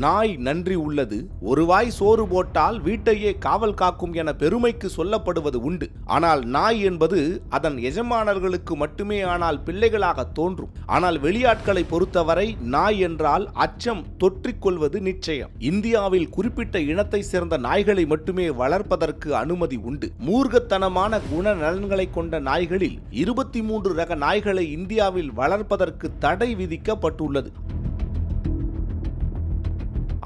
நாய் நன்றி உள்ளது, ஒரு வாய் சோறு போட்டால் வீட்டையே காவல் காக்கும் என பெருமைக்கு சொல்லப்படுவது உண்டு. ஆனால் நாய் என்பது அதன் எஜமானர்களுக்கு மட்டுமே ஆனால் பிள்ளைகளாக தோன்றும். ஆனால் வெளியாட்களை பொறுத்தவரை நாய் என்றால் அச்சம் தொற்றிக்கொள்வது நிச்சயம். இந்தியாவில் குறிப்பிட்ட இனத்தை சேர்ந்த நாய்களை மட்டுமே வளர்ப்பதற்கு அனுமதி உண்டு. மூர்க்கத்தனமான குணநலன்களை கொண்ட நாய்களில் 23 ரக நாய்களை இந்தியாவில் வளர்ப்பதற்கு தடை விதிக்கப்பட்டுள்ளது.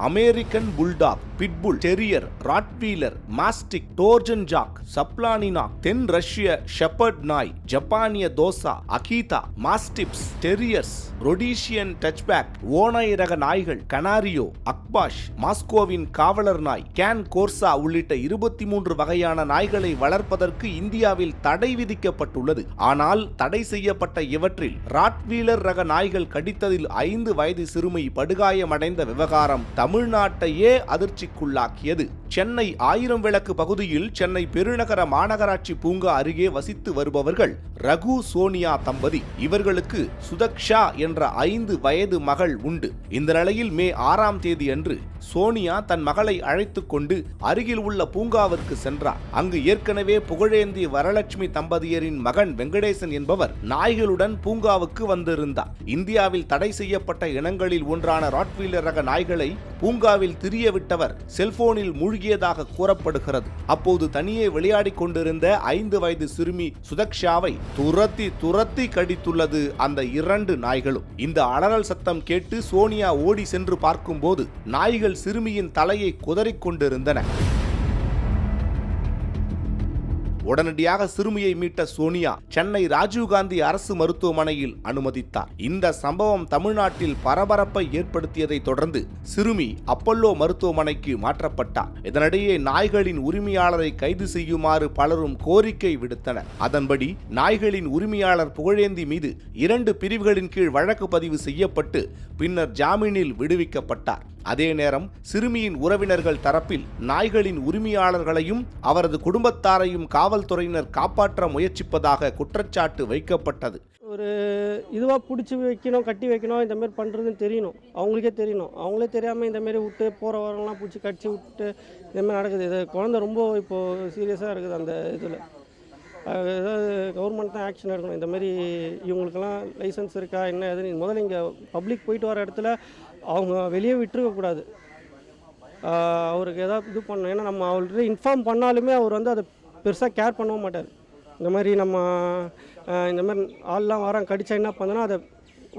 American bulldog, pitbull terrier, rottweiler, mastiff, tornjak, Sarplaninac, தென் ரஷ்ய ஷெப்பர்ட் நாய், ஜப்பானிய தோசா, அகீதா, மாஸ்டிப்ஸ், டெரியர்ஸ், ரொடீஷியன் டச்பேக், ஓநாய் ரக நாய்கள், கனாரியோ, அக்பாஷ், மாஸ்கோவின் காவலர் நாய், கேன் கோர்சா உள்ளிட்ட 23 வகையான நாய்களை வளர்ப்பதற்கு இந்தியாவில் தடை விதிக்கப்பட்டுள்ளது. ஆனால் தடை செய்யப்பட்ட இவற்றில் ராட்வீலர் ரக நாய்கள் கடித்ததில் 5 வயது சிறுமி படுகாயமடைந்த விவகாரம் தமிழ்நாட்டையே அதிர்ச்சிக்குள்ளாக்கியது. சென்னை 1000 விளக்கு பகுதியில் சென்னை பெருநகர மாநகராட்சி பூங்கா அருகே வசித்து வருபவர்கள் ரகு சோனியா தம்பதி. இவர்களுக்கு சுதக்ஷா என்ற 5 வயது மகள் உண்டு. இந்த நிலையில் மே 6ஆம் தேதி அன்று சோனியா தன் மகளை அழைத்துக் கொண்டு அருகில் உள்ள பூங்காவிற்கு சென்றார். அங்கு ஏற்கனவே புகழேந்திய வரலட்சுமி தம்பதியரின் மகன் வெங்கடேசன் என்பவர் நாய்களுடன் பூங்காவுக்கு வந்திருந்தார். இந்தியாவில் தடை செய்யப்பட்ட இனங்களில் ஒன்றான ராட்வீலர் ரக நாய்களை பூங்காவில் திரிய விட்டவர் செல்போனில் மூழ்கியதாக கூறப்படுகிறது. அப்போது தனியே விளையாடிக் கொண்டிருந்த 5 வயது சிறுமி சுதக்ஷாவை துரத்தி கடித்துள்ளது அந்த 2 நாய்களும். இந்த அலறல் சத்தம் கேட்டு சோனியா ஓடி சென்று பார்க்கும்போது நாய்கள் சிறுமியின் தலையை குதறிக் கொண்டிருந்தன. உடனடியாக சிறுமியை மீட்ட சோனியா சென்னை ராஜீவ்காந்தி அரசு மருத்துவமனையில் அனுமதித்தார். இந்த சம்பவம் தமிழ்நாட்டில் பரபரப்பை ஏற்படுத்தியதை தொடர்ந்து சிறுமி அப்பல்லோ மருத்துவமனைக்கு மாற்றப்பட்டார். இதனிடையே நாய்களின் உரிமையாளரை கைது செய்யுமாறு பலரும் கோரிக்கை விடுத்தனர். அதன்படி நாய்களின் உரிமையாளர் புகழேந்தி மீது 2 பிரிவுகளின் கீழ் வழக்கு பதிவு செய்யப்பட்டு பின்னர் ஜாமீனில் விடுவிக்கப்பட்டார். அதே நேரம் சிறுமியின் உறவினர்கள் தரப்பில் நாய்களின் உரிமையாளர்களையும் அவரது குடும்பத்தாரையும் காவல்துறையினர் காப்பாற்ற முயற்சிப்பதாக குற்றச்சாட்டு வைக்கப்பட்டது. ஒரு இதுவாக பிடிச்சி வைக்கணும், கட்டி வைக்கணும், இந்த மாதிரி பண்ணுறதுன்னு தெரியணும், அவங்களுக்கே தெரியணும். அவங்களே தெரியாமல் இந்த மாதிரி விட்டு போகிற வரலாம் பிடிச்சி கடிச்சு விட்டு இந்த மாதிரி நடக்குது. இது குழந்தை ரொம்ப இப்போது சீரியஸாக இருக்குது. அந்த இதில் ஏதாவது கவர்மெண்ட் தான் ஆக்ஷன் எடுக்கணும். இந்த மாதிரி இவங்களுக்கெல்லாம் லைசன்ஸ் இருக்கா என்ன எதுன்னு முதல்ல இங்கே பப்ளிக் போயிட்டு வர இடத்துல அவங்க வெளியே விட்டுருக்கக்கூடாது. அவருக்கு ஏதாவது இது பண்ணணும். ஏன்னா நம்ம அவர்கிட்ட இன்ஃபார்ம் பண்ணாலுமே அவர் வந்து அதை பெருசாக கேர் பண்ணவும் மாட்டார். இந்த மாதிரி நம்ம இந்த மாதிரி ஆள்லாம் வராங்க கடிச்சா என்ன பண்ணோன்னா அதை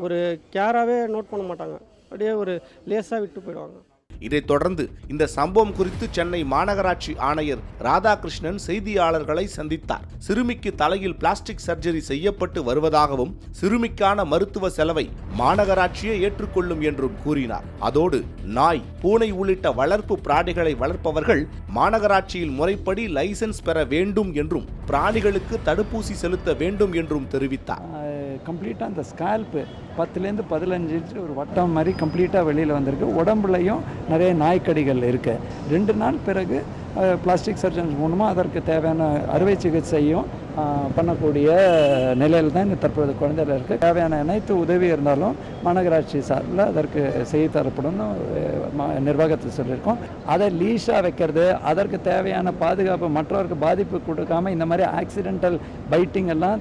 ஒரு கேராகவே நோட் பண்ண மாட்டாங்க. அப்படியே ஒரு லேஸாக விட்டு போயிடுவாங்க. இதைத் தொடர்ந்து இந்த சம்பவம் குறித்து சென்னை மாநகராட்சி ஆணையர் ராதாகிருஷ்ணன் செய்தியாளர்களை சந்தித்தார். சிறுமிக்கு தலையில் பிளாஸ்டிக் சர்ஜரி செய்யப்பட்டு வருவதாகவும் சிறுமிக்கான மருத்துவ செலவை மாநகராட்சியே ஏற்றுக்கொள்ளும் என்றும் கூறினார். அதோடு நாய், பூனை உள்ளிட்ட வளர்ப்பு பிராணிகளை வளர்ப்பவர்கள் மாநகராட்சியில் முறைப்படி லைசன்ஸ் பெற வேண்டும் என்றும் பிராணிகளுக்கு தடுப்பூசி செலுத்த வேண்டும் என்றும் தெரிவித்தார். கம்ப்ளீட்டாக அந்த ஸ்கால்ப்பு 10லேருந்து 15 இன்ச்சு ஒரு வட்டம் மாதிரி கம்ப்ளீட்டாக வெளியில் வந்திருக்கு. உடம்புலையும் நிறைய நாய்க்கடிகள் இருக்குது. 2 நாள் பிறகு பிளாஸ்டிக் சர்ஜன்ஸ் மூலமாக அதற்கு தேவையான அறுவை சிகிச்சையும் பண்ணக்கூடிய நிலையில் தான் இந்த தற்போது குழந்தைகள் இருக்குது. தேவையான அனைத்து உதவி இருந்தாலும் மாநகராட்சி சார்பில் அதற்கு செய்து தரப்படும் நிர்வாகத்தை சொல்லியிருக்கோம். அதை லீஷாக வைக்கிறது, அதற்கு தேவையான பாதுகாப்பு, மற்றவருக்கு பாதிப்பு கொடுக்காமல் இந்த மாதிரி ஆக்சிடென்டல் பைட்டிங் எல்லாம்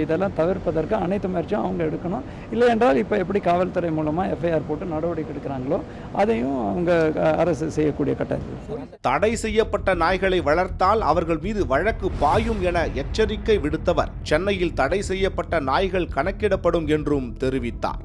இதெல்லாம் தவிர்ப்பதற்கு அனைத்து முயற்சியும் அவங்க எடுக்கணும். இல்லை என்றால் இப்போ எப்படி காவல்துறை மூலமாக எஃப்ஐஆர் போட்டு நடவடிக்கை எடுக்கிறாங்களோ அதையும் அவங்க அரசு செய்யக்கூடிய கட்டாயம். தடை செய்யப்பட்ட நாய்களை வளர்த்தால் அவர்கள் மீது வழக்கு பாயும் என எச்சரிக்கை விடுத்தவர் சென்னையில் தடை செய்யப்பட்ட நாய்கள் கணக்கிடப்படும் என்றும் தெரிவித்தார்.